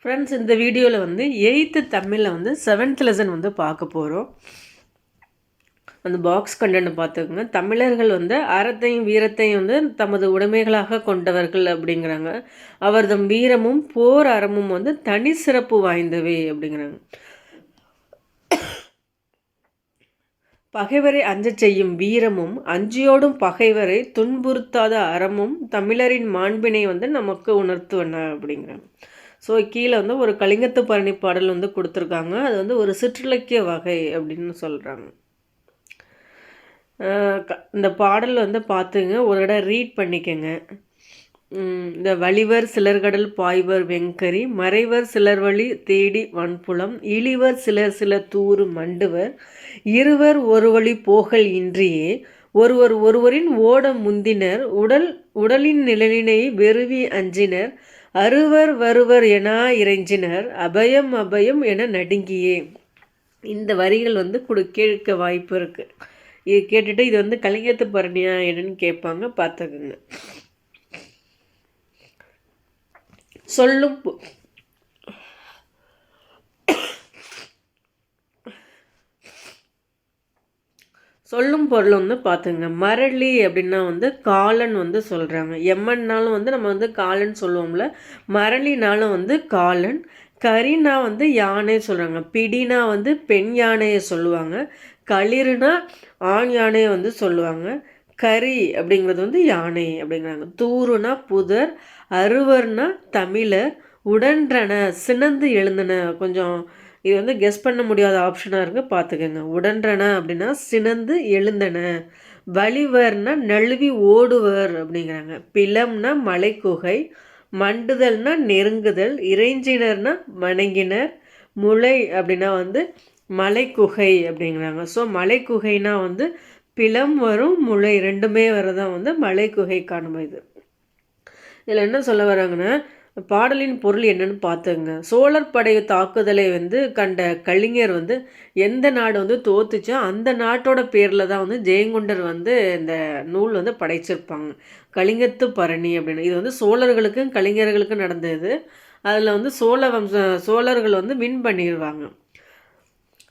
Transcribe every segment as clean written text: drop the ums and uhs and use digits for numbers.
Friends, இந்த வீடியோவில் வந்து 8th தமிழில் வந்து 7th லெசன் வந்து பார்க்க போகிறோம். அந்த பாக்ஸ் கண்டென்ட் பார்த்துக்கோங்க. தமிழர்கள் வந்து அறத்தையும் வீரத்தையும் வந்து தமது உடைமைகளாக கொண்டவர்கள் அப்படிங்கிறாங்க. அவர்தம் வீரமும் போர் அறமும் வந்து தனி சிறப்பு வாய்ந்தவை அப்படிங்கிறாங்க. பகைவரை அஞ்சச் செய்யும் வீரமும் அஞ்சியோடும் பகைவரை துன்புறுத்தாத அறமும் தமிழரின் மாண்பினை வந்து நமக்கு உணர்த்துவன அப்படிங்கிறாங்க. ஸோ கீழே வந்து ஒரு கலிங்கத்து பரணி பாடல் வந்து கொடுத்துருக்காங்க. அது வந்து ஒரு சிற்றிலக்கிய வகை அப்படின்னு சொல்கிறாங்க. இந்த பாடல் வந்து பார்த்துங்க, ஒரு இடம் ரீட் பண்ணிக்கங்க. இந்த வலிவர் சிலர்கடல் பாய்வர் வெங்கரி மறைவர் சிலர் வழி தேடி வன்புலம் இழிவர் சிலர் சில தூறு மண்டுவர் இருவர் ஒரு வழி போகல் இன்றியே ஒருவர் ஒருவரின் ஓட முந்தினர் உடலின் நிழலினை வெறுவி அஞ்சினர் அறுவர் வருவர் என இறைஞ்சினர் அபயம் அபயம் என நடுங்கியே. இந்த வரிகள் வந்து கேட்க வாய்ப்பு இருக்குது. இது கேட்டுட்டு இது வந்து கலிங்கத்து பரணியா என்னன்னு கேட்பாங்க, பார்த்துக்குங்க. சொல்லும் பொருள் வந்து பார்த்துங்க. மரளி அப்படின்னா வந்து காலன் வந்து சொல்கிறாங்க. எம்மன்னாலும் வந்து நம்ம வந்து காலன் சொல்லுவோம்ல, மரளினாலும் வந்து காலன். கரினா வந்து யானை சொல்கிறாங்க. பிடினா வந்து பெண் யானையை சொல்லுவாங்க. களிறுனா ஆண் யானையை வந்து சொல்லுவாங்க. கரி அப்படிங்கிறது வந்து யானை அப்படிங்கிறாங்க. தூருனா புதர். அறுவர்னா தமிழர். உடன்றன சினந்து எழுந்தன. கொஞ்சம் இது வந்து கெஸ் பண்ண முடியாத ஆப்ஷனாக இருக்குது, பார்த்துக்கோங்க. உடன்றன அப்படின்னா சினந்து எழுந்தன. வலிவர்னா நழுவி ஓடுவர் அப்படிங்கிறாங்க. பிளம்னா மலைக்குகை. மண்டுதல்னா நெருங்குதல். இறைஞ்சினர்னா வணங்கினர். முளை அப்படின்னா வந்து மலைக்குகை அப்படிங்கிறாங்க. ஸோ மலைக்குகைனா வந்து பிளம் வரும், முளை ரெண்டுமே வரதான் வந்து மலைக்குகை காணும். இதில் என்ன சொல்ல வராங்கன்னா, பாடலின் பொருள் என்னன்னு பார்த்துங்க. சோழர் படை தாக்குதலை வந்து கண்ட கலிங்கர் வந்து எந்த நாடு வந்து தோத்துச்சோ அந்த நாட்டோட பேரில் தான் வந்து ஜெயங்கொண்டர் வந்து இந்த நூல் வந்து படைச்சிருப்பாங்க. கலிங்கத்து பரணி அப்படின்னு. இது வந்து சோழர்களுக்கும் கலிங்கர்களுக்கும் நடந்தது. அதில் வந்து சோழர்கள் வந்து வின் பண்ணிடுவாங்க.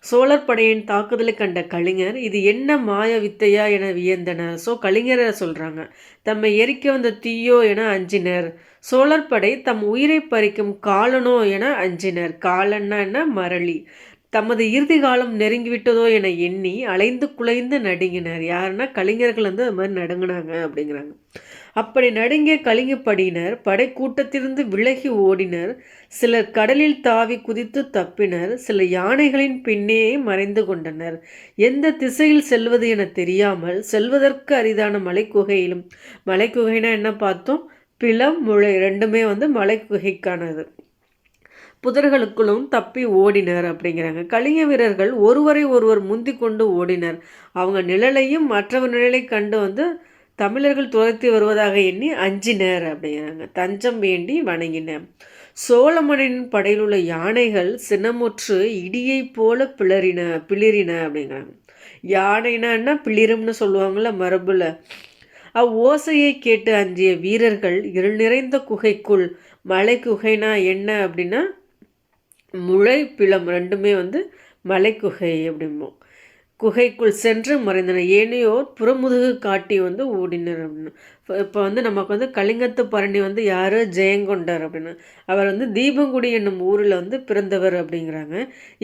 சோழர் படையின் தாக்குதலை கண்ட கலிங்கர் இது என்ன மாய வித்தையா என வியந்தனர். ஸோ கலிங்கரை சொல்கிறாங்க. தம்மை எரிக்க வந்த தீயோ என அஞ்சினர். சோழர் படை தம் உயிரை பறிக்கும் காலனோ என அஞ்சினர். காலன்னா என்ன? மரளி. தமது இறுதி காலம் நெருங்கிவிட்டதோ என எண்ணி அலைந்து குலைந்து நடுங்கினர். யாருன்னா கலிங்கர்கள் வந்து அது மாதிரி நடுங்கினாங்க அப்படிங்கிறாங்க. அப்படி நடுங்கிய கலிங்கப்படியினர் படை கூட்டத்திலிருந்து விலகி ஓடினர். சிலர் கடலில் தாவி குதித்து தப்பினர். சில யானைகளின் பின்னே மறைந்து கொண்டனர். எந்த திசையில் செல்வது என தெரியாமல் செல்வதற்கு அரிதான மலைக்குகையிலும், மலைக்குகைனா என்ன பார்த்தோம்? பிளம், முளை ரெண்டுமே வந்து மலைக்குகைக்கானது. புதர்களுக்குள்ளும் தப்பி ஓடினர் அப்படிங்கிறாங்க. கலிங்க வீரர்கள் ஒருவரை ஒருவர் முந்தி கொண்டு ஓடினர். அவங்க நிழலையும் மற்றவர் நிழலை கண்டு வந்து தமிழர்கள் துரத்தி வருவதாக எண்ணி அஞ்சினர் அப்படிங்கிறாங்க. தஞ்சம் வேண்டி வணங்கினர். சோழமனின் படையில் உள்ள யானைகள் சினமுற்று இடியை போல பிளிரின அப்படிங்கிறாங்க. யானைனா பிளிரும்னு சொல்லுவாங்கள்ல மரபுல. ஓசையை கேட்டு அஞ்சிய வீரர்கள் இருள் நிறைந்த குகைக்குள், மலை குகைனா என்ன அப்படின்னா முளை பிளம் ரெண்டுமே வந்து மலைக்குகை அப்படிம்போம், குகைக்குள் சென்று மறைந்தனர். ஏனையோர் புறமுதுகு காட்டி வந்து ஓடினர் அப்படின்னு. இப்போ வந்து நமக்கு வந்து கலிங்கத்து பரணி வந்து யார்? ஜெயங்கொண்டர் அப்படின்னு. அவர் வந்து தீபங்குடி என்னும் ஊரில் வந்து பிறந்தவர் அப்படிங்கிறாங்க.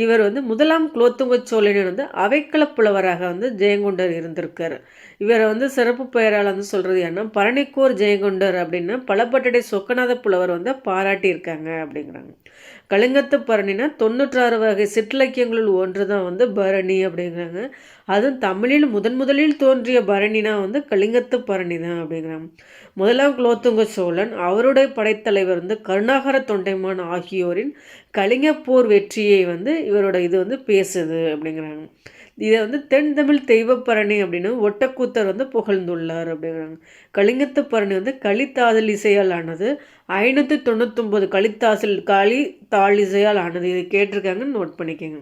இவர் வந்து முதலாம் குலோத்துங்க சோழனின் வந்து அவைக்கள புலவராக வந்து ஜெயங்கொண்டர் இருந்திருக்கார். இவரை வந்து சிறப்பு பெயரால் வந்து சொல்கிறது ஏன்னா பரணிக்கோர் ஜெயங்கொண்டர் அப்படின்னு பலப்பட்டடை சொக்கநாத புலவர் வந்து பாராட்டியிருக்காங்க அப்படிங்கிறாங்க. கலிங்கத்து பரணினா 96 வகை சிற்றிலக்கியங்களில் ஒன்று தான் வந்து பரணி அப்படிங்கிறாங்க. அதுவும் தமிழில் முதலில் தோன்றிய பரணினா வந்து கலிங்கத்து பரணி தான் அப்படிங்கிறாங்க. முதலாம் குலோத்துங்க சோழன், அவருடைய படைத்தலைவர் வந்து கருணாகர தொண்டைமான் ஆகியோரின் கலிங்கப்போர் வெற்றியை வந்து இவரோட இது வந்து பேசுது அப்படிங்கிறாங்க. இதை வந்து தென் தமிழ் தெய்வப்பரணி அப்படின்னு ஒட்டக்கூத்தர் வந்து புகழ்ந்துள்ளார் அப்படிங்கிறாங்க. கலிங்கத்து பரணி வந்து களித்தாதல் இசையால் ஆனது. 599 களித்தாள் இசையால் ஆனது. இது கேட்டிருக்காங்கன்னு நோட் பண்ணிக்கோங்க.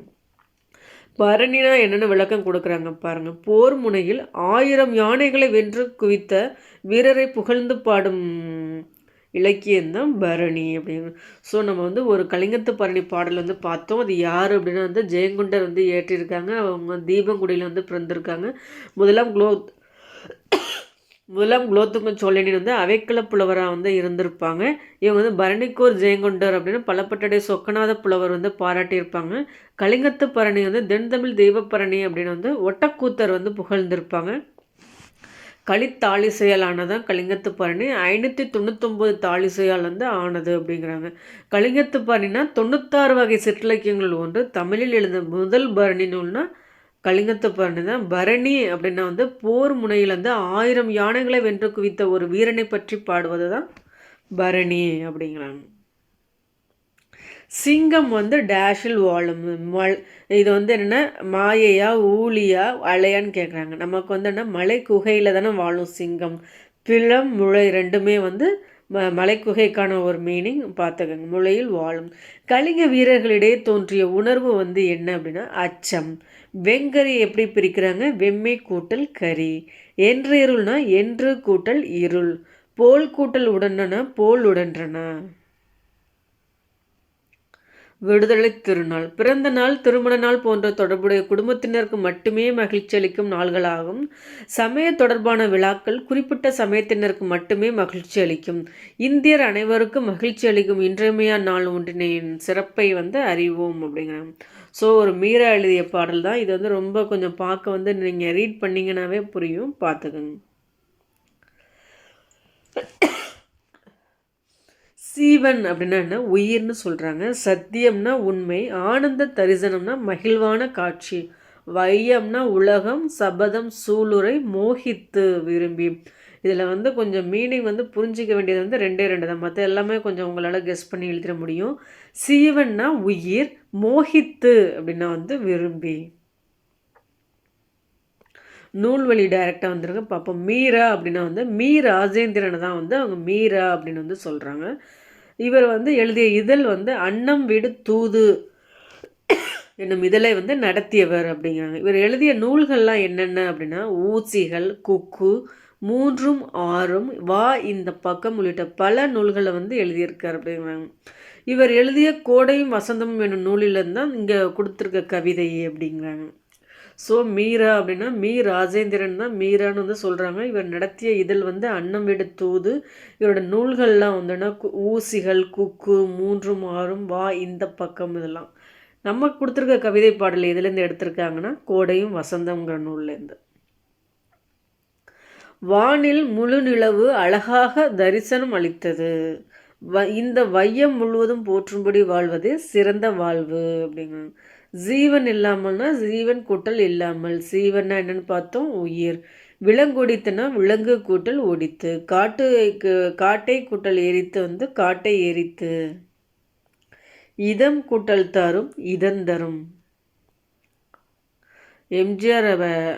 பரணினா என்னென்ன விளக்கம் கொடுக்குறாங்க பாருங்க. போர் முனையில் 1000 யானைகளை வென்று குவித்த வீரரை புகழ்ந்து பாடும் இலக்கியம்தான் பரணி அப்படிங்க. ஸோ நம்ம வந்து ஒரு கலிங்கத்து பரணி பாடல் வந்து பார்த்தோம். அது யார் அப்படின்னா வந்து ஜெயங்கொண்டர் வந்து இயற்றியிருக்காங்க. அவங்க தீபங்குடியில் வந்து பிறந்திருக்காங்க. முதலாம் குலோ முதலாம் குலோத்துங்க சோழனின் வந்து அவைக்கள புலவராக வந்து இருந்திருப்பாங்க. இவங்க வந்து பரணிக்கோர் ஜெயங்கொண்டர் அப்படின்னு பலப்பட்டடை சொக்கநாத புலவர் வந்து பாராட்டியிருப்பாங்க. கலிங்கத்து பரணி வந்து தென்தமிழ் தெய்வப்பரணி அப்படின்னு வந்து ஒட்டக்கூத்தர் வந்து புகழ்ந்திருப்பாங்க. களித்தாளிசையால் ஆனதான் கலிங்கத்து பரணி. 599 தாளிசையால் வந்து ஆனது அப்படிங்கிறாங்க. கலிங்கத்து பரணினா 96 வகை சிற்றிலக்கியங்கள் ஒன்று. தமிழில் எழுந்த முதல் பரணி நூல்னா கலிங்கத்து பரணி தான். பரணி அப்படின்னா வந்து போர் முனையில் வந்து 1000 யானைகளை வென்று குவித்த ஒரு வீரனை பற்றி பாடுவது தான் பரணி அப்படிங்கிறாங்க. சிங்கம் வந்து டேஷில் வாழும். இது வந்து என்னென்னா மாயையா ஊழியா அலையான்னு கேட்குறாங்க. நமக்கு வந்து என்ன மலை குகையில் தானே வாழும் சிங்கம். பிளம் முளை ரெண்டுமே வந்து மலைக்குகைக்கான ஒரு மீனிங் பார்த்துக்கங்க. முளையில் வாழும். கலிங்க வீரர்களிடையே தோன்றிய உணர்வு வந்து என்ன அப்படின்னா அச்சம். வெங்கரி எப்படி பிரிக்கிறாங்க? வெம்மை கூட்டல் கரி. என்று இருள்னா என்று கூட்டல் இருள். போல் கூட்டல் உடனனா போல் உடன்றன. விடுதலை திருநாள். பிறந்த நாள், திருமண நாள் போன்ற தொடர்புடைய குடும்பத்தினருக்கு மட்டுமே மகிழ்ச்சி அளிக்கும் நாள்களாகும். சமய தொடர்பான விழாக்கள் குறிப்பிட்ட சமயத்தினருக்கு மட்டுமே மகிழ்ச்சி அளிக்கும். இந்தியர் அனைவருக்கும் மகிழ்ச்சி அளிக்கும் இன்றியமையா நாள் ஒன்றினையின் சிறப்பை வந்து அறிவோம் அப்படிங்கிறாங்க. ஸோ ஒரு மீரா எழுதிய பாடல் தான் இது. வந்து ரொம்ப கொஞ்சம் பார்க்க வந்து நீங்கள் ரீட் பண்ணிங்கன்னாவே புரியும், பார்த்துக்கோங்க. சீவன் அப்படின்னா என்ன? உயிர்னு சொல்கிறாங்க. சத்தியம்னா உண்மை. ஆனந்த தரிசனம்னா மகிழ்வான காட்சி. வையம்னா உலகம். சபதம் சூளுரை. மோகித்து விரும்பி. இதில் வந்து கொஞ்சம் மீனிங் வந்து புரிஞ்சிக்க வேண்டியது வந்து 2 தான். மற்ற எல்லாமே கொஞ்சம் உங்களால் கெஸ் பண்ணி எழுதிட முடியும். சீவன்னா உயிர். மோகித்து அப்படின்னா வந்து விரும்பி. நூல்வழி டைரெக்டாக வந்துருங்க பார்ப்போம். மீரா அப்படின்னா வந்து ராஜேந்திரனை தான் வந்து அவங்க மீரா அப்படின்னு வந்து சொல்கிறாங்க. இவர் வந்து எழுதிய இதழ் வந்து அன்னம் வீடு தூது என்னும் இதழை வந்து நடத்தியவர் அப்படிங்கிறாங்க. இவர் எழுதிய நூல்கள்லாம் என்னென்ன அப்படின்னா ஊசிகள், குக்கு, 3ம் 6ம், வா இந்த பக்கம் உள்ளிட்ட பல நூல்களை வந்து எழுதியிருக்கார் அப்படிங்கிறாங்க. இவர் எழுதிய கோடையும் வசந்தமும் என்னும் நூலிலிருந்து தான் இங்கே கொடுத்துருக்க கவிதை அப்படிங்கிறாங்க. ஸோ மீரா அப்படின்னா ராஜேந்திரன் தான் மீரான்னு வந்து சொல்கிறாங்க. இவர் நடத்திய இதழ் வந்து அன்னம் வீடு தூது. இவரோட நூல்கள்லாம் வந்துன்னா ஊசிகள், குக்கு, 3ம் 6ம், வா இந்த பக்கம் இதெல்லாம். நம்ம கொடுத்துருக்க கவிதை பாடல் எதுலேருந்து எடுத்திருக்காங்கன்னா கோடையும் வசந்தம்ங்கிற நூல்லேருந்து. வானில் முழு நிலவு அழகாக தரிசனம் அளித்தது. இந்த வையம் முழுவதும் போற்றும்படி வாழ்வது சிறந்த வாழ்வு அப்படிங்கிறாங்க. ஜீவன் இல்லாமல்னா ஜீவன் கூட்டல் இல்லாமல். சீவன்னா என்னன்னு பார்த்தோம்? உயிர். விலங்கொடித்துனா விலங்கு கூட்டல் ஒடித்து. காட்டை கூட்டல் எரித்து வந்து காட்டை எரித்து. இதம் கூட்டல் தரும் இதந்தரும். எம்ஜிஆர்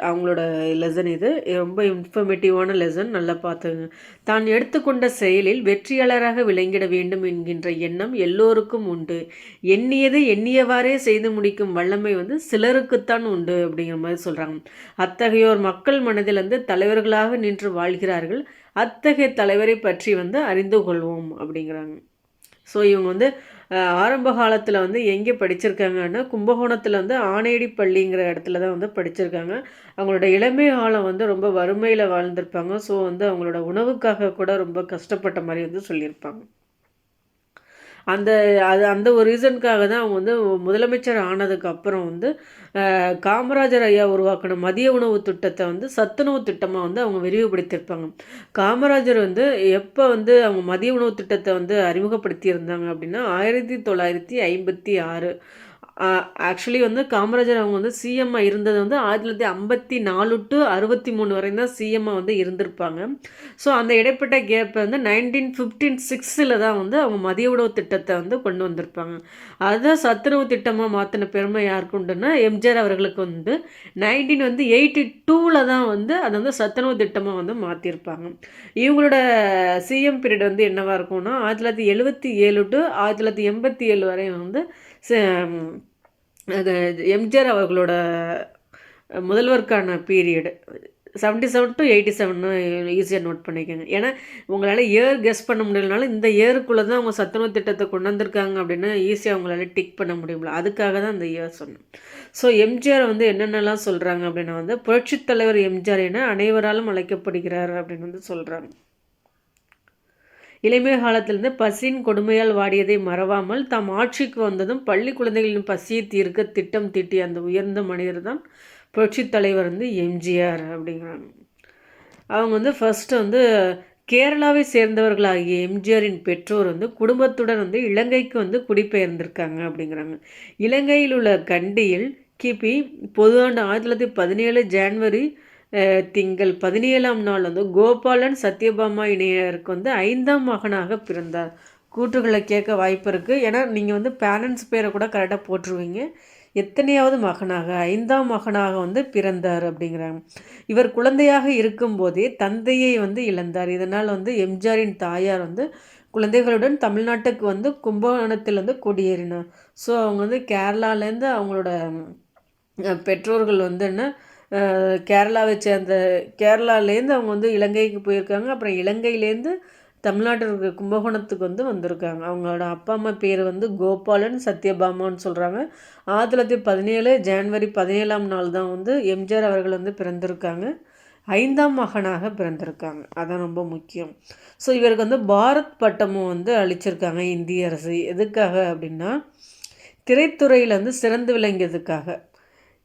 அவங்களோட லெசன் இது. ரொம்ப இன்ஃபர்மேட்டிவான லெசன், நல்லா பார்த்துங்க. தான் எடுத்துக்கொண்ட செயலில் வெற்றியாளராக விளங்கிட வேண்டும் என்கின்ற எண்ணம் எல்லோருக்கும் உண்டு. எண்ணியது எண்ணியவாறே செய்து முடிக்கும் வல்லமை வந்து சிலருக்குத்தான் உண்டு அப்படிங்கிற மாதிரி சொல்கிறாங்க. அத்தகையோர் மக்கள் மனதில் வந்து தலைவர்களாக நின்று வாழ்கிறார்கள். அத்தகைய தலைவரை பற்றி வந்து அறிந்து கொள்வோம் அப்படிங்கிறாங்க. ஸோ இவங்க வந்து ஆரம்ப காலத்தில் வந்து எங்கே படிச்சிருக்காங்கன்னா கும்பகோணத்தில் வந்து ஆணையடி பள்ளிங்கிற இடத்துல தான் வந்து படிச்சிருக்காங்க. அவங்களோட இளமை காலம் வந்து ரொம்ப வறுமையில் வாழ்ந்திருப்பாங்க. ஸோ வந்து அவங்களோட உணவுக்காக கூட ரொம்ப கஷ்டப்பட்ட மாதிரி வந்து சொல்லியிருப்பாங்க. அந்த ஒரு ரீசனுக்காக தான் அவங்க வந்து முதலமைச்சர் ஆனதுக்கு அப்புறம் வந்து காமராஜர் ஐயா உருவாக்கின மதிய உணவு திட்டத்தை வந்து சத்துணவு திட்டமாக வந்து அவங்க விரிவுபடுத்தியிருப்பாங்க. காமராஜர் வந்து எப்போ வந்து அவங்க மதிய உணவு திட்டத்தை வந்து அறிமுகப்படுத்தியிருந்தாங்க அப்படின்னா 1956. ஆக்சுவலி வந்து காமராஜர் அவங்க வந்து சிஎம்மாக இருந்தது வந்து 1954 டு 63 வரையும் தான் சிஎம்மாக வந்து இருந்திருப்பாங்க. ஸோ அந்த இடைப்பட்ட கேப்பை வந்து 1956 தான் வந்து அவங்க மதிய உணவு திட்டத்தை வந்து கொண்டு வந்திருப்பாங்க. அதுதான் சத்துணவு திட்டமாக மாற்றின பெருமை யாருக்கு உண்டுன்னா எம்ஜிஆர் அவர்களுக்கு வந்து 1982 தான் வந்து அதை வந்து சத்துணவு திட்டமாக வந்து மாற்றிருப்பாங்க. இவங்களோட சிஎம் பீரியட் வந்து என்னவாக இருக்கும்னா 1977 டு 1987 வரையும் வந்து அது எம்ஜிஆர் அவர்களோட முதல்வருக்கான பீரியடு. 77 to 87 ஈஸியாக நோட் பண்ணிக்கோங்க. ஏன்னா உங்களால் இயர் கெஸ் பண்ண முடியலனாலும் இந்த இயருக்குள்ளே தான் அவங்க சத்துணவு திட்டத்தை கொண்டு வந்திருக்காங்க அப்படின்னு ஈஸியாக அவங்களால டிக் பண்ண முடியும்ல, அதுக்காக தான் அந்த இயர் சொன்னேன். ஸோ எம்ஜிஆர் வந்து என்னென்னலாம் சொல்கிறாங்க அப்படின்னா வந்து புரட்சித் தலைவர் எம்ஜிஆர் என அனைவராலும் அழைக்கப்படுகிறார் அப்படின்னு வந்து சொல்கிறாங்க. இளமை காலத்திலிருந்து பசியின் கொடுமையால் வாடியதை மறவாமல் தாம் ஆட்சிக்கு வந்ததும் பள்ளி குழந்தைகளின் பசியை தீர்க்க திட்டம் தீட்டிய அந்த உயர்ந்த மனிதர் தான் புரட்சி தலைவர் வந்து எம்ஜிஆர் அப்படிங்கிறாங்க. அவங்க வந்து ஃபஸ்ட்டு வந்து கேரளாவை சேர்ந்தவர்களாகிய எம்ஜிஆரின் பெற்றோர் வந்து குடும்பத்துடன் வந்து இலங்கைக்கு வந்து குடிபெயர்ந்திருக்காங்க அப்படிங்கிறாங்க. இலங்கையில் உள்ள கண்டியில் கிபி பொதுவாண்டு 1917 ஜான்வரி திங்கள் 17ஆம் நாள் வந்து கோபாலன் சத்யபாமா இணையருக்கு வந்து 5ஆம் மகனாக பிறந்தார். கூற்றுகளை கேட்க வாய்ப்பு இருக்குது. ஏன்னா நீங்கள் வந்து பேரண்ட்ஸ் பேரை கூட கரெக்டாக போட்டுருவீங்க. எத்தனையாவது மகனாக 5ஆம் மகனாக வந்து பிறந்தார் அப்படிங்கிறாங்க. இவர் குழந்தையாக இருக்கும்போதே தந்தையை வந்து இழந்தார். இதனால் வந்து எம்ஜிஆரின் தாயார் வந்து குழந்தைகளுடன் தமிழ்நாட்டுக்கு வந்து கும்பகோணத்தில் வந்து குடியேறினார். ஸோ அவங்க வந்து கேரளாலேருந்து அவங்களோட பெற்றோர்கள் வந்து என்ன கேரளாவை சேர்ந்த கேரளாலேருந்து அவங்க வந்து இலங்கைக்கு போயிருக்காங்க. அப்புறம் இலங்கையிலேருந்து தமிழ்நாட்டில் கும்பகோணத்துக்கு வந்து வந்திருக்காங்க. அவங்களோட அப்பா அம்மா பேர் வந்து கோபாலன் சத்யபாமான்னு சொல்கிறாங்க. 1917 ஜான்வரி 17ஆம் நாள் தான் வந்து எம்ஜிஆர் அவர்கள் வந்து பிறந்திருக்காங்க. 5ஆம் மகனாக பிறந்திருக்காங்க. அதான் ரொம்ப முக்கியம். ஸோ இவருக்கு வந்து பாரத் பட்டமும் வந்து அளிச்சிருக்காங்க இந்திய அரசு. எதுக்காக அப்படின்னா திரைத்துறையில் வந்து சிறந்து விளங்கியதுக்காக.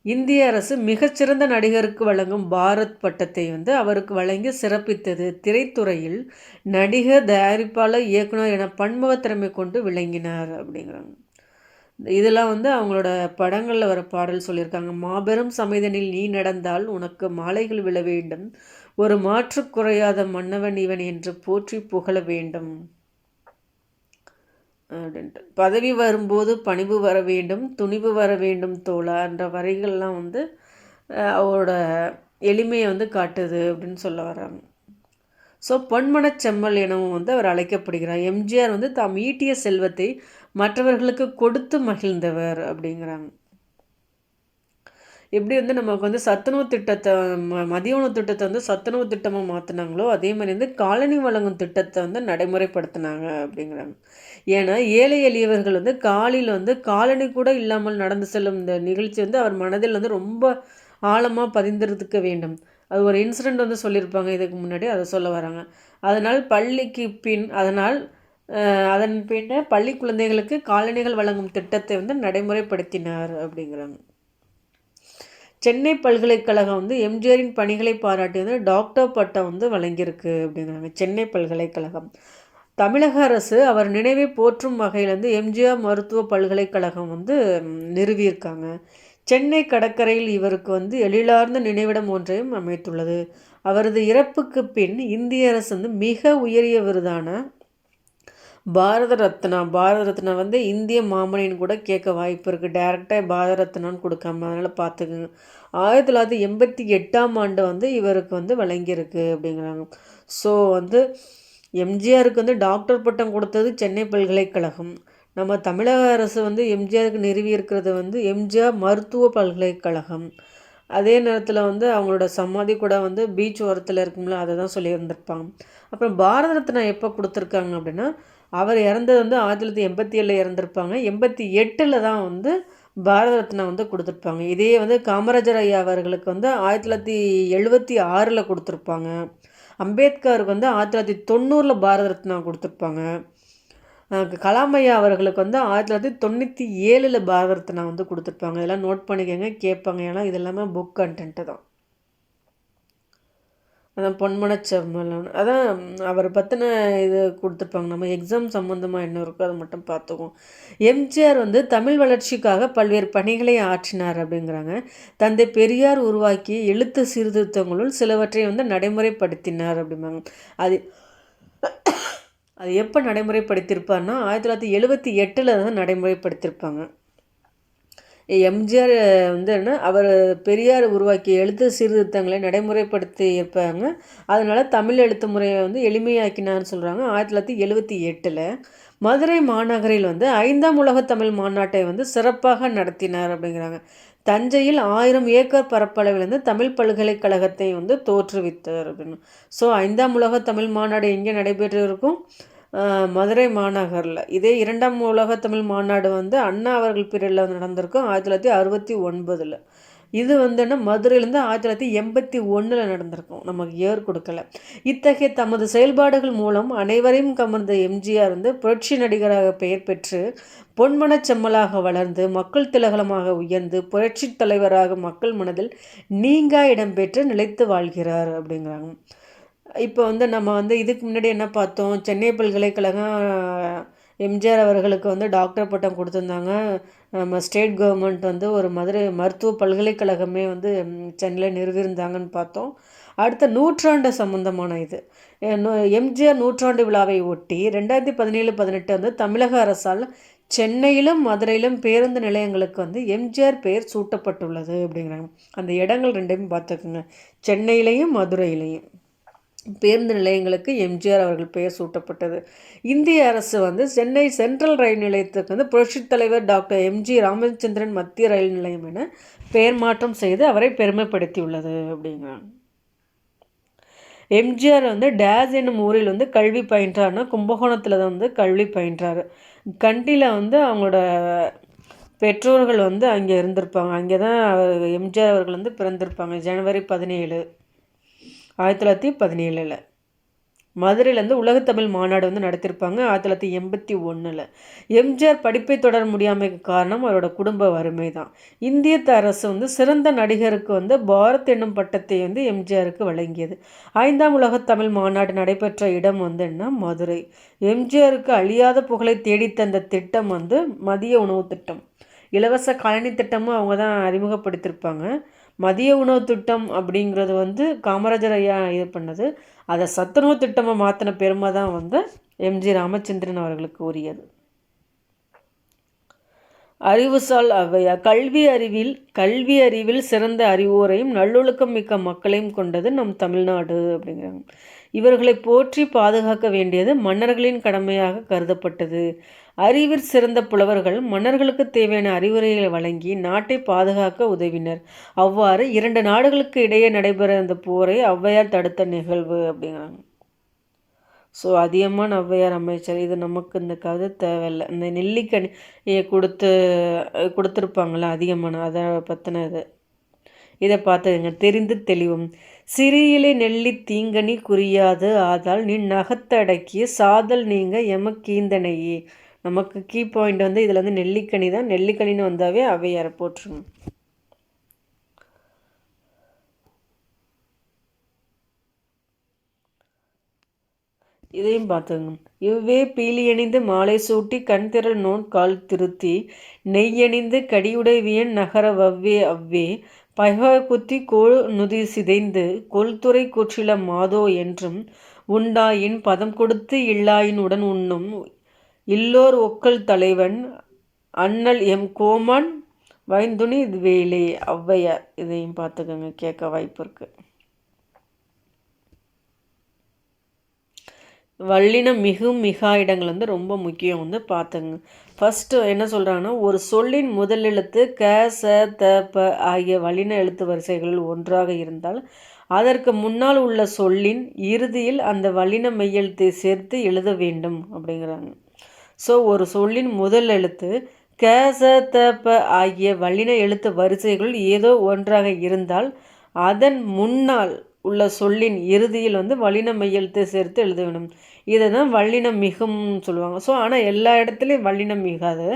இந்திய அரசு மிகச்சிறந்த நடிகருக்கு வழங்கும் பாரத் பட்டத்தை வந்து அவருக்கு வழங்கி சிறப்பித்தது. திரைத்துறையில் நடிகர், தயாரிப்பாளர், இயக்குனர் என பன்முக திறமை கொண்டு விளங்கினார் அப்படிங்கிறாங்க. இதெல்லாம் வந்து அவங்களோட படங்களில் வர பாடல் சொல்லியிருக்காங்க. மாபெரும் சமைதனில் நீ நடந்தால் உனக்கு மாலைகள் விழ வேண்டும், ஒரு மாற்று குறையாத மன்னவன் இவன் என்று போற்றி புகழ வேண்டும் அப்படின்ட்டு. பதவி வரும்போது பணிவு வர வேண்டும், துணிவு வர வேண்டும் தோழா என்ற வரிகள்லாம் வந்து அவரோட எளிமையை வந்து காட்டுது அப்படின்னு சொல்ல வர்றாங்க. ஸோ பொன்மனச் செம்மல் எனவும் வந்து அவர் அழைக்கப்படுகிறார். எம்ஜிஆர் வந்து தாம் ஈட்டிய செல்வத்தை மற்றவர்களுக்கு கொடுத்து மகிழ்ந்தவர் அப்படிங்கிறாங்க. எப்படி வந்து நமக்கு வந்து சத்துணவு திட்டத்தை மதிய உணவு திட்டத்தை வந்து சத்துணவு திட்டமாக மாற்றினாங்களோ அதே மாதிரி வந்து காலனி வழங்கும் திட்டத்தை வந்து நடைமுறைப்படுத்தினாங்க அப்படிங்கிறாங்க. ஏன்னா ஏழை எளியவர்கள் வந்து காலையில் வந்து காலனி கூட இல்லாமல் நடந்து செல்லும் இந்த நிகழ்ச்சி வந்து அவர் மனதில் வந்து ரொம்ப ஆழமாக பதிந்திருக்க வேண்டும். அது ஒரு இன்சிடெண்ட் வந்து சொல்லியிருப்பாங்க இதுக்கு முன்னாடி, அதை சொல்ல வராங்க. அதனால் அதன் பின்ன பள்ளி குழந்தைகளுக்கு காலணிகள் வழங்கும் திட்டத்தை வந்து நடைமுறைப்படுத்தினார் அப்படிங்கிறாங்க. சென்னை பல்கலைக்கழகம் வந்து எம்ஜிஆரின் பணிகளை பாராட்டி வந்து டாக்டர் பட்டம் வந்து வழங்கியிருக்கு அப்படிங்கிறாங்க. சென்னை பல்கலைக்கழகம். தமிழக அரசு அவர் நினைவை போற்றும் வகையில் வந்து எம்ஜிஆர் மருத்துவ பல்கலைக்கழகம் வந்து நிறுவியிருக்காங்க. சென்னை கடற்கரையில் இவருக்கு வந்து எழிலார்ந்த நினைவிடம் ஒன்றையும் அமைத்துள்ளது. அவரது இறப்புக்கு பின் இந்திய அரசு வந்து மிக உயரிய விருதான பாரத ரத்னா வந்து இந்திய மாமனின்னு கூட கேட்க வாய்ப்பு இருக்குது. டேரெக்டாக பாரத ரத்னான்னு கொடுக்காம, அதனால் பார்த்துக்குங்க. 1988ஆம் ஆண்டு வந்து இவருக்கு வந்து வழங்கியிருக்கு அப்படிங்கிறாங்க. ஸோ வந்து எம்ஜிஆருக்கு வந்து டாக்டர் பட்டம் கொடுத்தது சென்னை பல்கலைக்கழகம். நம்ம தமிழக அரசு வந்து எம்ஜிஆருக்கு நிறுவி இருக்கிறது வந்து எம்ஜிஆர் மருத்துவ பல்கலைக்கழகம். அதே நேரத்தில் வந்து அவங்களோட சமாதி கூட வந்து பீச் ஓரத்தில் இருக்கும்ல, அதை தான் சொல்லியிருந்திருப்பாங்க. அப்புறம் பாரத ரத்னா எப்போ கொடுத்துருக்காங்க அப்படின்னா அவர் இறந்தது வந்து 1987 இறந்துருப்பாங்க. 88 தான் வந்து பாரத ரத்னா வந்து கொடுத்துருப்பாங்க. இதே வந்து காமராஜர் ஐயா அவர்களுக்கு வந்து 1976 கொடுத்துருப்பாங்க. அம்பேத்கருக்கு வந்து 1990 பாரத ரத்னா கொடுத்துருப்பாங்க. கலாம் ஐயா அவர்களுக்கு வந்து 1997 பாரத ரத்னா வந்து கொடுத்துருப்பாங்க. இதெல்லாம் நோட் பண்ணிக்கோங்க, கேட்பாங்க. ஏன்னா இது எல்லாமே புக் கண்டென்ட்டு தான். அதான் பொன்மனச் செம்மல். அதான் அவரை பற்றின இது கொடுத்துருப்பாங்க. நம்ம எக்ஸாம் சம்மந்தமாக என்ன இருக்கோ அதை மட்டும் பார்த்துக்குவோம். எம்ஜிஆர் வந்து தமிழ் வளர்ச்சிக்காக பல்வேறு பணிகளை ஆற்றினார் அப்படிங்கிறாங்க. தந்தை பெரியார் உருவாக்கிய எழுத்து சீர்திருத்தங்களுள் சிலவற்றை வந்து நடைமுறைப்படுத்தினார் அப்படிம்பாங்க. அது அது எப்போ நடைமுறைப்படுத்தியிருப்பார்னா 1978 தான் நடைமுறைப்படுத்தியிருப்பாங்க. எம்ஜிஆர் வந்து என்ன அவர் பெரியார் உருவாக்கிய எழுத்து சீர்திருத்தங்களை நடைமுறைப்படுத்தி இருப்பாங்க. அதனால் தமிழ் எழுத்து முறையை வந்து எளிமையாக்கினான்னு சொல்கிறாங்க. 1978 மதுரை மாநகரில் வந்து 5ஆம் உலக தமிழ் மாநாட்டை வந்து சிறப்பாக நடத்தினார் அப்படிங்கிறாங்க. தஞ்சையில் 1000 ஏக்கர் பரப்பளவிலிருந்து தமிழ் பல்கலைக்கழகத்தை வந்து தோற்றுவித்தார் அப்படின்னு. ஸோ 5ஆம் உலக தமிழ் மாநாடு எங்கே நடைபெற்று இருக்கும்? மதுரை மாநகரில். இதே 2ஆம் உலக தமிழ் மாநாடு வந்து அண்ணா அவர்கள் பீரியடில் நடந்திருக்கும் 1969. இது வந்துன்னா மதுரையிலேருந்து 1981 நடந்திருக்கும். நமக்கு இயர் கொடுக்கல. இத்தகைய தமது செயல்பாடுகள் மூலம் அனைவரையும் கவர்ந்த எம்ஜிஆர் வந்து புரட்சி நடிகராக பெயர் பெற்று பொன்மனச் செம்மலாக வளர்ந்து மக்கள் திலகலமாக உயர்ந்து புரட்சி தலைவராக மக்கள் மனதில் நீங்கா இடம்பெற்று நிலைத்து வாழ்கிறார் அப்படிங்கிறாங்க. இப்போ வந்து நம்ம வந்து இதுக்கு முன்னாடி என்ன பார்த்தோம்? சென்னை பல்கலைக்கழகம் எம்ஜிஆர் அவர்களுக்கு வந்து டாக்டர் பட்டம் கொடுத்துருந்தாங்க. நம்ம ஸ்டேட் கவர்மெண்ட் வந்து ஒரு மதுரை மருத்துவ பல்கலைக்கழகமே வந்து சென்னையில் நிறுவியிருந்தாங்கன்னு பார்த்தோம். அடுத்த நூற்றாண்டு சம்பந்தமான இது எம்ஜிஆர் நூற்றாண்டு விழாவை ஒட்டி 2017-18 வந்து தமிழக அரசால் சென்னையிலும் மதுரையிலும் பேருந்து நிலையங்களுக்கு வந்து எம்ஜிஆர் பெயர் சூட்டப்பட்டுள்ளது அப்படிங்கிறாங்க. அந்த இடங்கள் ரெண்டையும் பார்த்துக்குங்க, சென்னையிலையும் மதுரையிலையும் பேருந்து நிலையங்களுக்கு எம்ஜிஆர் அவர்கள் பெயர் சூட்டப்பட்டது. இந்திய அரசு வந்து சென்னை சென்ட்ரல் ரயில் நிலையத்துக்கு வந்து புரட்சித் தலைவர் டாக்டர் எம்ஜி ராமச்சந்திரன் மத்திய ரயில் நிலையம் என பெயர் மாற்றம் செய்து அவரை பெருமைப்படுத்தியுள்ளது அப்படிங்கிறாங்க. எம்ஜிஆர் வந்து டேஸ் என்னும் ஊரில் வந்து கல்வி பயின்றார்னா கும்பகோணத்தில் தான் வந்து கல்வி பயின்றார். கண்டியில் வந்து அவங்களோட பெற்றோர்கள் வந்து அங்கே இருந்திருப்பாங்க. அங்கே தான் எம்ஜிஆர் அவர்கள் வந்து பிறந்திருப்பாங்க. ஜனவரி 17, 1917. மதுரையிலேருந்து உலகத்தமிழ் மாநாடு வந்து நடத்தியிருப்பாங்க 1981. எம்ஜிஆர் படிப்பை தொடர முடியாமைக்கு காரணம் அவரோட குடும்ப வறுமை தான். இந்திய அரசு வந்து சிறந்த நடிகருக்கு வந்து பாரத் என்னும் பட்டத்தை வந்து எம்ஜிஆருக்கு வழங்கியது. 5ஆம் உலகத்தமிழ் மாநாடு நடைபெற்ற இடம் வந்து என்ன? மதுரை. எம்ஜிஆருக்கு அழியாத புகழை தேடித்தந்த திட்டம் வந்து மதிய உணவு திட்டம். இலவச காலனி திட்டமும் அவங்க தான் அறிமுகப்படுத்தியிருப்பாங்க. மதிய உணவு திட்டம் அப்படிங்கிறது வந்து காமராஜர் ஐயா இது பண்ணது. அதை சத்துணவு திட்டமாக மாற்றின பெருமை தான் வந்து எம்ஜி ராமச்சந்திரன் அவர்களுக்கு உரியது. அறிவுசால் ஔவையார். கல்வி அறிவில் சிறந்த அறிவோரையும் நல்லொழுக்கம் மிக்க மக்களையும் கொண்டது நம் தமிழ்நாடு அப்படிங்கிறாங்க. இவர்களை போற்றி பாதுகாக்க வேண்டியது மன்னர்களின் கடமையாக கருதப்பட்டது. அறிவில் சிறந்த புலவர்கள் மன்னர்களுக்கு தேவையான அறிவுரைகளை வழங்கி நாட்டை பாதுகாக்க உதவினர். அவ்வாறு 2 நாடுகளுக்கு இடையே நடைபெற இந்த போரை ஔவையார் தடுத்த நிகழ்வு அப்படிங்கிறாங்க. ஸோ அதிகமான ஔவையார் அமைச்சர். இது நமக்கு இந்த கதை தேவையில்லை. இந்த நெல்லிக்கனி கொடுத்துருப்பாங்களே அதிகமான அதை பற்றின இது. இதை பார்த்துங்க. தெரிந்து தெளிவும். சிறியிலே நெல்லி தீங்கனி குறியாது ஆதால் நீ நகத்தடக்கிய சாதல் நீங்க எமக்கீந்தனையே. நமக்கு கீ பாயிண்ட் வந்து இதில் வந்து நெல்லிக்கனி தான். நெல்லிக்கனின்னு வந்தாவே ஔவையாரை போட்டுருங்க. இதையும் பார்த்துங்க. இவ்வே பீலியணிந்து மாலை சூட்டி கண் திரள் நோன் கால் திருத்தி நெய்யணிந்து கடியுடைவியன் நகர வவ்வே அவ்வே பகவ குத்தி கோள் நுதி சிதைந்து கொள்துறை குற்றில மாதோ என்றும் உண்டாயின் பதம் கொடுத்து இல்லாயின் உடன் உண்ணும் இல்லோர் ஒக்கல் தலைவன் அண்ணல் எம் கோமான் வைந்துணி வேலே. ஔவையார். இதையும் பார்த்துக்கோங்க, கேட்க வாய்ப்பு இருக்கு. வல்லினம் மிகும் மிகா இடங்கள் வந்து ரொம்ப முக்கியம் வந்து பார்த்துங்க. ஃபஸ்ட்டு என்ன சொல்கிறாங்கன்னா, ஒரு சொல்லின் முதல் எழுத்து க ச த ப ஆகிய வல்லின எழுத்து வரிசைகளில் ஒன்றாக இருந்தால் அதற்கு முன்னால் உள்ள சொல்லின் இறுதியில் அந்த வல்லின மெய்யெழுத்தை சேர்த்து எழுத வேண்டும் அப்படிங்கிறாங்க. ஸோ ஒரு சொல்லின் முதல் எழுத்து க ச த ப ஆகிய வல்லின எழுத்து வரிசைகள் ஏதோ ஒன்றாக இருந்தால் அதன் முன்னால் உள்ள சொல்லின் இறுதியில் வந்து வல்லின மெய்யெழுத்தை சேர்த்து எழுத வேண்டும். இதை தான் வல்லினம் மிகும்னு சொல்லுவாங்க. ஸோ ஆனால் எல்லா இடத்துலையும் வல்லினம் மிகாது.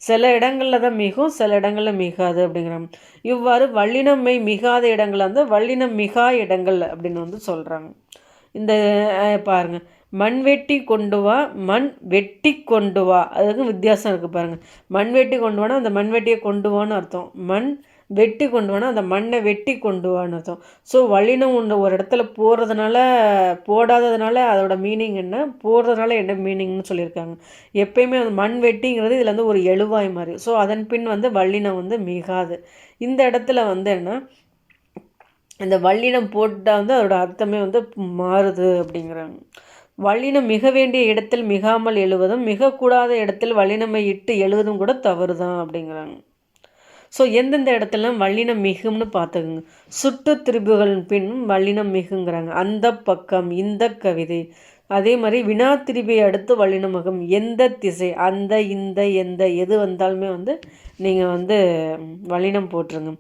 சில இடங்களில் தான் மிகும், சில இடங்களில் மிகாது அப்படிங்கிறாங்க. இவ்வாறு வல்லினம் மெய் மிகாத இடங்கள் வந்து வல்லினம் மிகா இடங்கள் அப்படின்னு வந்து சொல்கிறாங்க. இந்த பாருங்கள், மண் வெட்டி கொண்டு வா, மண் வெட்டி கொண்டு வா, அதுக்கும் வித்தியாசம் இருக்குது பாருங்கள். மண் வெட்டி கொண்டு வானா அந்த மண் வெட்டியை கொண்டு வான்னு அர்த்தம். மண் வெட்டி கொண்டு வானா அந்த மண்ணை வெட்டி கொண்டு வான்னு அர்த்தம். ஸோ வல்லினம் ஒன்று ஒரு இடத்துல போடாததுனால அதோட மீனிங் என்ன, போடுறதுனால என்ன மீனிங்னு சொல்லியிருக்காங்க. எப்பயுமே அந்த மண் வெட்டிங்கிறது இதில் வந்து ஒரு எழுவாய் மாதிரி. ஸோ அதன் பின் வந்து வல்லினம் வந்து மிகாது. இந்த இடத்துல வந்து என்ன, இந்த வல்லினம் போட்டால் வந்து அதோட அர்த்தமே வந்து மாறுது அப்படிங்கிறாங்க. வல்லினம் மிக வேண்டிய இடத்தில் மிகாமல் எழுவதும் மிகக்கூடாத இடத்தில் வல்லினமை இட்டு எழுவதும் கூட தவறு தான் அப்படிங்கிறாங்க. ஸோ எந்தெந்த இடத்துலலாம் வல்லினம் மிகும்னு பார்த்துக்குங்க. சுட்டு திரிபுகளின் பின் வல்லினம் மிகுங்கிறாங்க. அந்த பக்கம், இந்த கவிதை. அதே மாதிரி வினா திரிபை அடுத்து வல்லினம் மிகும். எந்த திசை, அந்த, இந்த, எந்த, எது வந்தாலுமே வந்து நீங்கள் வந்து வல்லினம் போட்டுருங்க.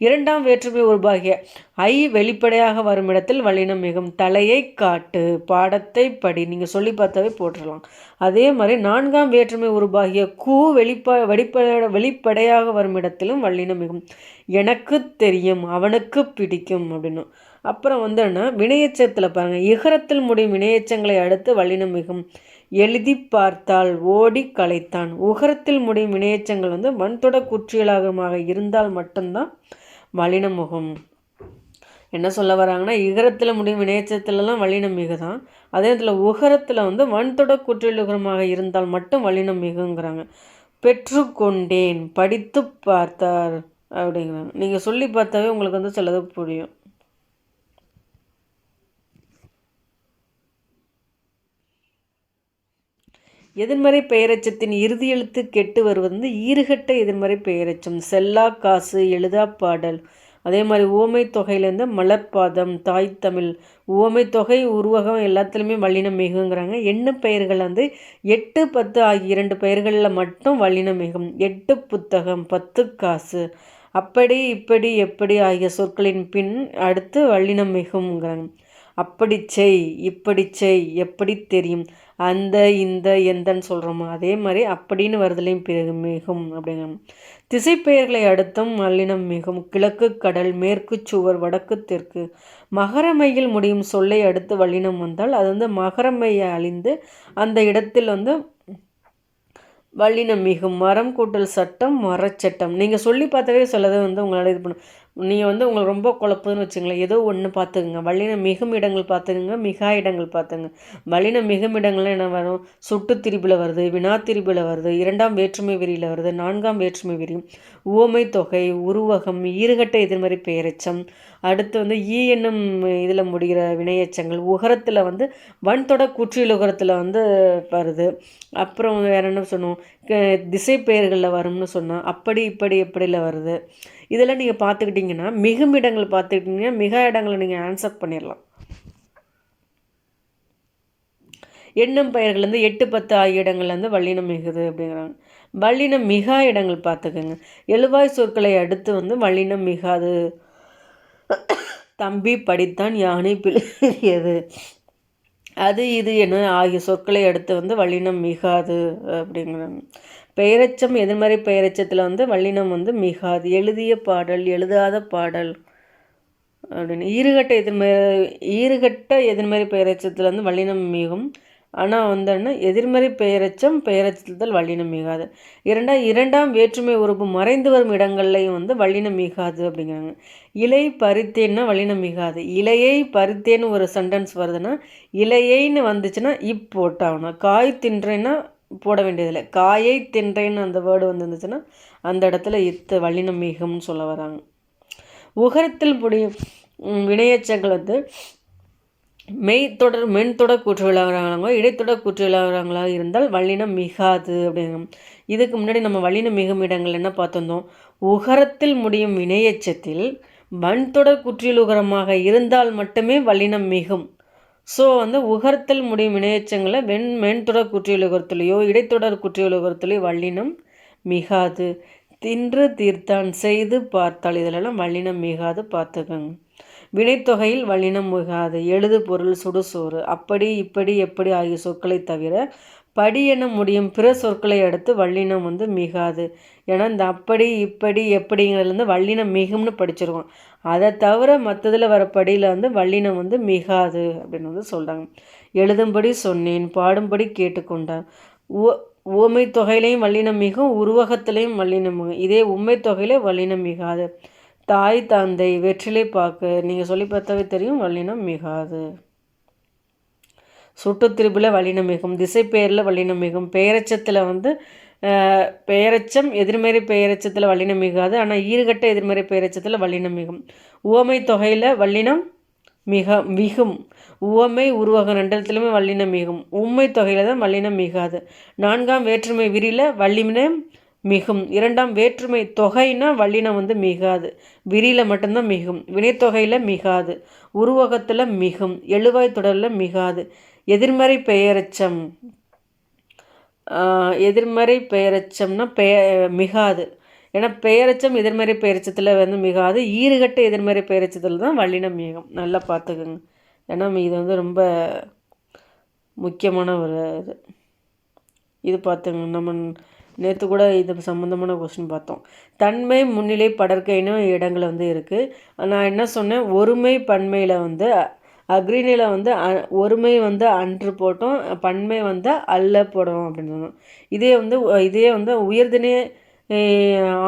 இரண்டாம் வேற்றுமை உருவாகிய ஐ வெளிப்படையாக வரும் இடத்தில் வல்லினம் மிகும். தலையை காட்டு, பாடத்தை படி, நீங்கள் சொல்லி பார்த்தாவே போட்டுடலாம். அதே மாதிரி நான்காம் வேற்றுமை உருவாகிய கூ வெளிப்படையாக வரும் இடத்திலும் வல்லினம் மிகும். எனக்கு தெரியும், அவனுக்கு பிடிக்கும் அப்படின்னு. அப்புறம் வந்து வினையச்சத்தில் பாருங்கள், இகரத்தில் முடியும் வினையச்சங்களை அடுத்து வல்லினம் மிகும். எழுதி பார்த்தால், ஓடி களைத்தான். உகரத்தில் முடியும் வினையச்சங்கள் வந்து வன்தொட குற்றியலாகமாக இருந்தால் மட்டும்தான் வல்லினம் மிகும். என்ன சொல்ல வராங்கன்னா, இகரத்தில் முடியும் வினையச்சத்துலலாம் வல்லினம் மிகுதான். அதே இடத்துல உகரத்தில் வந்து வன்தொட குற்றியலுகரமாக இருந்தால் மட்டும் வல்லினம் மிகுங்கிறாங்க. பெற்றுக்கொண்டேன், படித்து பார்த்தார் அப்படிங்கிறாங்க. நீங்கள் சொல்லி பார்த்தாவே உங்களுக்கு வந்து சிலது புரியும். எதிர்மறை பெயரெச்சத்தின் இறுதி எழுத்து கெட்டு வருவது வந்து ஈறுகட்ட எதிர்மறை பெயரெச்சம். செல்லா காசு, எழுதா பாடல். அதே மாதிரி ஓமை தொகையிலேருந்து மலர்பாதம், தாய் தமிழ். ஓமை தொகை, உருவகம் எல்லாத்துலேயுமே வல்லினம் மிகுங்கிறாங்க. எண்ணு பெயர்கள் வந்து 8, 10 ஆகிய 2 பெயர்களில் மட்டும் வல்லினம் மிகும். 8 புத்தகம், 10 காசு. அப்படி, இப்படி, எப்படி ஆகிய சொற்களின் பின் அடுத்து வல்லினம் மிகுங்கிறாங்க. அப்படி செய், இப்படி செய், எப்படி தெரியும், அந்த, இந்த, எந்தன்னு சொல்கிறோமோ அதே மாதிரி அப்படின்னு வருதலையும் மிகும் அப்படிங்கிற. திசைப்பெயர்களை அடுத்தும் வல்லினம் மிகும். கிழக்கு கடல், மேற்கு சுவர், வடக்கு தெற்கு. மகரமையில் முடியும் சொல்லை அடுத்து வல்லினம் வந்தால் அது வந்து மகரமையை அழிந்து அந்த இடத்தில் வந்து வல்லினம் மிகும். மரம் கூட்டல் சட்டம், மரச்சட்டம். நீங்கள் சொல்லி பார்த்தாவே சிலது வந்து உங்களால் இது பண்ண, நீங்கள் வந்து உங்களுக்கு ரொம்ப குழப்பம்னு வச்சுங்களேன். ஏதோ ஒன்று பார்த்துக்குங்க. வல்லினம் மிகும் இடங்கள் பார்த்துக்குங்க, மிகா இடங்கள் பார்த்துங்க. வல்லினம் மிகும் இடங்கள்லாம் என்ன வரும்? சுட்டு திரிபில் வருது, வினா திரிபில் வருது, இரண்டாம் வேற்றுமை விரியில் வருது, நான்காம் வேற்றுமை விரி, உவமை தொகை, உருவகம், ஈறுகட்ட எதிர்மறை பெயரெச்சம். அடுத்து வந்து ஈ என்னும் இதில் முடிகிற வினையச்சங்கள். உகரத்தில் வந்து வன்தொட கூற்றியல் உகரத்தில் வந்து வருது. அப்புறம் வேறு என்ன சொன்னோம், திசை பெயர்களில் வரும்னு சொன்னால் அப்படி, இப்படி, எப்படியில் வருது. இதெல்லாம் நீங்கள் பார்த்துக்கிட்டிங்கன்னா மிகும் இடங்கள் பார்த்துக்கிட்டிங்கன்னா மிக இடங்களை நீங்கள் ஆன்சர் பண்ணிடலாம். எண்ணும் பெயர்கள்லேருந்து 8, 10 ஆகிய இடங்கள்லேருந்து வல்லினம் மிகுது அப்படிங்கிறாங்க. வல்லினம் மிகா இடங்கள் பார்த்துக்கோங்க. எழுவாய் சொற்களை அடுத்து வந்து வல்லினம் மிகாது. தம்பி படித்தான், யானை பிழையது, அது, இது என ஆகிய சொற்களை அடுத்து வந்து வல்லினம் மிகாது அப்படிங்கிறாங்க. பெயரெச்சம் எதிர்மறை பெயரெச்சத்தில் வந்து வல்லினம் வந்து மிகாது. எழுதிய பாடல், எழுதாத பாடல் அப்படின்னு. ஈறுகட்ட எதிர்மறை பெயரெச்சத்தில் வந்து வல்லினம் மிகும். ஆனால் வந்து எதிர்மறை பெயரெச்சத்தில் வல்லினம் மிகாது. இரண்டாம் வேற்றுமை உறுப்பு மறைந்து வரும் இடங்கள்லையும் வந்து வல்லினம் மிகாது அப்படிங்கிறாங்க. இலை பறித்தேன்னா வல்லினம் மிகாது. இலையை பறித்தேன்னு ஒரு சென்டென்ஸ் வருதுன்னா இலையைன்னு வந்துச்சுன்னா போட்டாகணும். காய் தின்றேன்னா போட வேண்டியதில்லை. காயை தின்றேன்னு அந்த வேர்டு வந்துருந்துச்சுன்னா அந்த இடத்துல வல்லினம் மிகும்னு சொல்ல வராங்க. உகரத்தில் முடியும் வினையச்சங்கள் வந்து மென்தொடர் கூற்றுகளாகிறாங்களோ இடைத்தொடர் கூற்றுகளாகிறாங்களா இருந்தால் வல்லினம் மிகாது அப்படிங்க. இதுக்கு முன்னாடி நம்ம வல்லினம் மிகும் இடங்கள் என்ன பார்த்துருந்தோம்? உகரத்தில் முடியும் வினையச்சத்தில் வன்தொடர் குற்றியலுகரமாக இருந்தால் மட்டுமே வல்லினம் மிகும். ஸோ வந்து உகரத்தில் முடியும் வினையச்சங்களை மென்தொடர் குற்றியலுகரத்துலேயோ இடைத்தொடர் குற்றியலுகரத்துலேயோ வல்லினம் மிகாது. தின்று தீர்த்தான், செய்து பார்த்தால், இதிலெல்லாம் வல்லினம் மிகாது பார்த்துக்கோங்க. வினைத்தொகையில் வல்லினம் மிகாது. எழுது பொருள், சுடுசோறு, அப்படி, இப்படி, எப்படி ஆகிய சொற்களை தவிர படி என முடியும் பிற சொற்களை அடுத்து வல்லினம் வந்து மிகாது. ஏன்னா இந்த அப்படி, இப்படி, எப்படிங்கிறதுலேருந்து வல்லினம் மிகும்னு படிச்சிருக்கோம். அதை தவிர மற்றதில் வர படியில் வந்து வல்லினம் வந்து மிகாது அப்படின்னு வந்து சொல்கிறாங்க. எழுதும்படி சொன்னேன், பாடும்படி கேட்டுக்கொண்டான். உவமை தொகையிலையும் வல்லினம் மிகும், உருவகத்திலையும் வல்லினம் மிகும். இதே உண்மை தொகையிலே வல்லினம் மிகாது. தாய், தந்தை, வெற்றிலை பாக்கு, நீங்கள் சொல்லி பார்த்தாவே தெரியும் வல்லினம் மிகாது. சுட்டுத்திருப்பில் வல்லினம் மிகும். திசை பெயரில் வல்லினம் மிகும். பெயரச்சத்தில் வந்து பெயரச்சம் எதிர்மறை பெயரச்சத்தில் வல்லினம் மிகாது. ஆனால் ஈறுகட்ட எதிர்மறை பெயரச்சத்தில் வல்லினம் மிகும். உவமை தொகையில் வல்லினம் மிகும். உவமை உருவகம் ரெண்டுத்துலையுமே வல்லினம் மிகும். உண்மை தொகையில் தான் வல்லினம் மிகாது. நான்காம் வேற்றுமை விரியில் வல்லினம் மிகும். இரண்டாம் வேற்றுமை தொகைனா வல்லினம் வந்து மிகாது, விரியில் மட்டும்தான் மிகும், வினைத்தொகையில் மிகாது, உருவகத்தில் மிகும், எழுவாய் தொடரில் மிகாது. எதிர்மறை பெயரெச்சம், எதிர்மறை பெயரெச்சம்னா மிகாது. ஏன்னா பெயரெச்சம் எதிர்மறை பெயரெச்சத்தில் வந்து மிகாது, ஈறுகட்ட எதிர்மறை பெயரெச்சத்தில் தான் வல்லினம் மிகும். நல்லா பார்த்துக்குங்க. ஏன்னா இது வந்து ரொம்ப முக்கியமான ஒரு இது பார்த்துங்க. நம்ம நேற்று கூட இது சம்மந்தமான கொஸ்டின் பார்த்தோம். தன்மை முன்னிலை படற்கைன்னு இடங்கள் வந்து இருக்குது. நான் என்ன சொன்னேன், ஒருமை பன்மையில் வந்து அக்ரிணியில் வந்து ஒருமை வந்து அன்று போட்டோம், பன்மை வந்து அல்ல போடணும் அப்படின்னு சொன்னோம். இதே வந்து உயர்தினே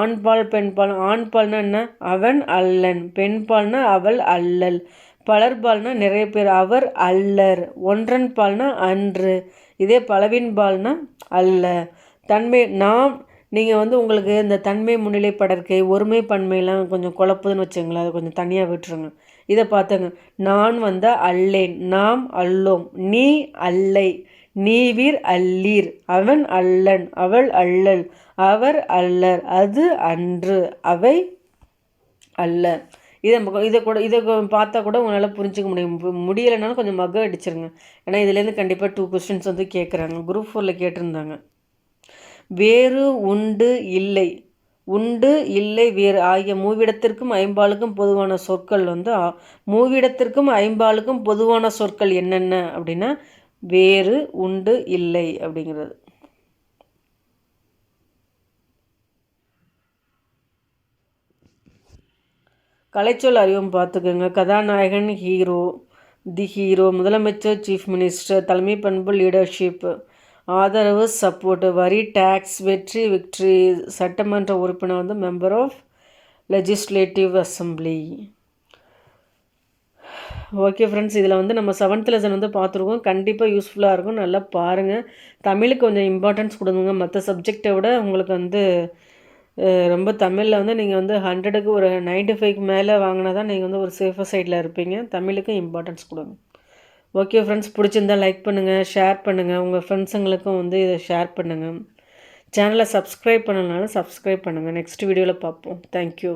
ஆண்பால் பெண்பால். ஆண்பால்னா என்ன, அவன் அல்லன். பெண்பால்னா அவள் அல்லல். பலர்பால்னா நிறைய பேர், அவர் அல்லர். ஒன்றன் பால்னா அன்று. இதே பலவின் பால்னா அல்ல. தன்மை நாம் நீங்கள் வந்து உங்களுக்கு இந்த தன்மை முன்னிலை படற்கை ஒருமை பன்மையெல்லாம் கொஞ்சம் குழப்புதுன்னு வச்சுங்களேன், அதை கொஞ்சம் தனியாக விட்டுருங்க. இதை பார்த்துங்க. நான் வந்த அல்லேன், நாம் அல்லோம், நீ அல்லை, நீவீர் அல்லீர், அவன் அல்லன், அவள் அல்லல், அவர் அல்லர், அது அன்று, அவை அல்ல. இதை பார்த்தா கூட உங்களால் புரிஞ்சிக்க முடியலைனாலும் கொஞ்சம் மக அடிச்சிருங்க. ஏன்னா இதுலேருந்து கண்டிப்பாக 2 கொஸ்டின்ஸ் வந்து கேட்குறாங்க. குரூப் 4ல் கேட்டிருந்தாங்க. வேறு உண்டு இல்லை, உண்டு இல்லை வேறு ஆகிய மூவிடத்திற்கும் ஐம்பாலுக்கும் பொதுவான சொற்கள் வந்து மூவிடத்திற்கும் ஐம்பாலுக்கும் பொதுவான சொற்கள் என்னென்ன அப்படின்னா வேறு உண்டு இல்லை அப்படிங்கிறது. கலைச்சொல் அறிவும் பார்த்துக்கோங்க. கதாநாயகன் ஹீரோ, தி ஹீரோ, முதலமைச்சர் சீஃப் மினிஸ்டர், தலைமை பண்பு லீடர்ஷிப், ஆதரவு சப்போர்ட்டு, வரி டேக்ஸ், வெற்றி விக்ட்ரி, சட்டமன்ற உறுப்பினர் வந்து member of legislative assembly. Okay friends, இதில் வந்து நம்ம 7th லெசன் வந்து பார்த்துருக்கோம். கண்டிப்பாக யூஸ்ஃபுல்லாக இருக்கும், நல்லா பாருங்கள். தமிழுக்கு கொஞ்சம் இம்பார்ட்டன்ஸ் கொடுங்க. மற்ற சப்ஜெக்டை விட உங்களுக்கு வந்து ரொம்ப தமிழில் வந்து நீங்கள் வந்து 100க்கு ஒரு 95க்கு மேலே வாங்கினா தான் நீங்கள் வந்து ஒரு சேஃபர் சைடில் இருப்பீங்க. தமிழுக்கு இம்பார்ட்டன்ஸ் கொடுங்க. ஓகே ஃப்ரெண்ட்ஸ், பிடிச்சிருந்தால் லைக் பண்ணுங்கள், ஷேர் பண்ணுங்கள், உங்கள் ஃப்ரெண்ட்ஸுங்களுக்கும் வந்து இதை ஷேர் பண்ணுங்கள். சேனலை சப்ஸ்கிரைப் பண்ணலனாலும் சப்ஸ்கிரைப் பண்ணுங்கள். நெக்ஸ்ட் வீடியோவில் பார்ப்போம். தேங்க்யூ.